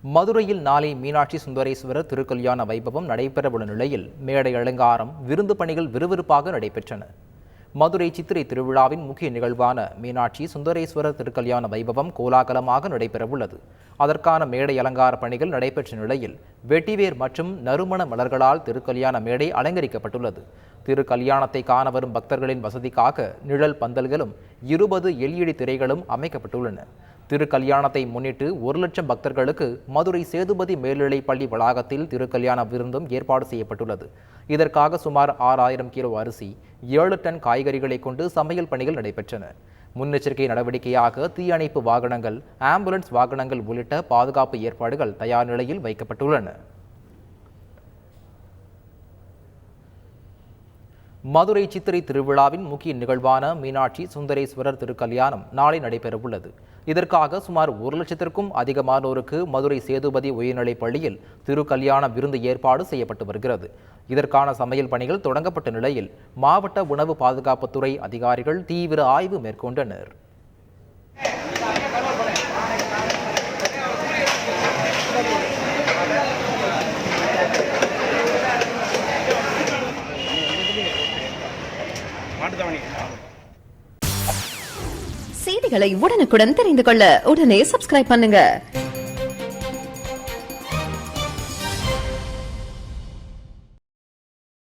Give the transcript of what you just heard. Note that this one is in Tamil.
மதுரையில் நாளை மீனாட்சி சுந்தரேஸ்வரர் திருக்கல்யாண வைபவம் நடைபெறவுள்ள நிலையில் மேடை அலங்காரம், விருந்து பணிகள் விறுவிறுப்பாக நடைபெற்றன. மதுரை சித்திரை திருவிழாவின் முக்கிய நிகழ்வான மீனாட்சி சுந்தரேஸ்வரர் திருக்கல்யாண வைபவம் கோலாகலமாக நடைபெறவுள்ளது. அதற்கான மேடை அலங்கார பணிகள் நடைபெற்ற நிலையில் வெட்டிவேர் மற்றும் நறுமண மலர்களால் திருக்கல்யாண மேடை அலங்கரிக்கப்பட்டுள்ளது. திருக்கல்யாணத்தை காண வரும் பக்தர்களின் வசதிக்காக நிழல் பந்தல்களும் 20 LED திரைகளும் அமைக்கப்பட்டுள்ளன. திருக்கல்யாணத்தை முன்னிட்டு 1 லட்சம் பக்தர்களுக்கு மதுரை சேதுபதி மேல்நிலைப் பள்ளி வளாகத்தில் திருக்கல்யாண விருந்தும் ஏற்பாடு செய்யப்பட்டுள்ளது. இதற்காக சுமார் 6000 கிலோ அரிசி, 7 டன் காய்கறிகளை கொண்டு சமையல் பணிகள் நடைபெற்றன. முன்னெச்சரிக்கை நடவடிக்கையாக தீயணைப்பு வாகனங்கள், ஆம்புலன்ஸ் வாகனங்கள் உள்ளிட்ட பாதுகாப்பு ஏற்பாடுகள் தயார் நிலையில் வைக்கப்பட்டுள்ளன. மதுரை சித்திரை திருவிழாவின் முக்கிய நிகழ்வான மீனாட்சி சுந்தரேஸ்வரர் திருக்கல்யாணம் நாளை நடைபெறவுள்ளது. இதற்காக சுமார் 1 லட்சத்திற்கும் அதிகமானோருக்கு மதுரை சேதுபதி உயர்நிலைப் பள்ளியில் திருக்கல்யாண விருந்து ஏற்பாடு செய்யப்பட்டு வருகிறது. இதற்கான சமையல் பணிகள் தொடங்கப்பட்ட நிலையில் மாவட்ட உணவு பாதுகாப்புத்துறை அதிகாரிகள் தீவிர ஆய்வு மேற்கொண்டனர். செய்திகளை உடனுக்குடன் தெரிந்து கொள்ள உடனே சப்ஸ்கிரைப் பண்ணுங்க.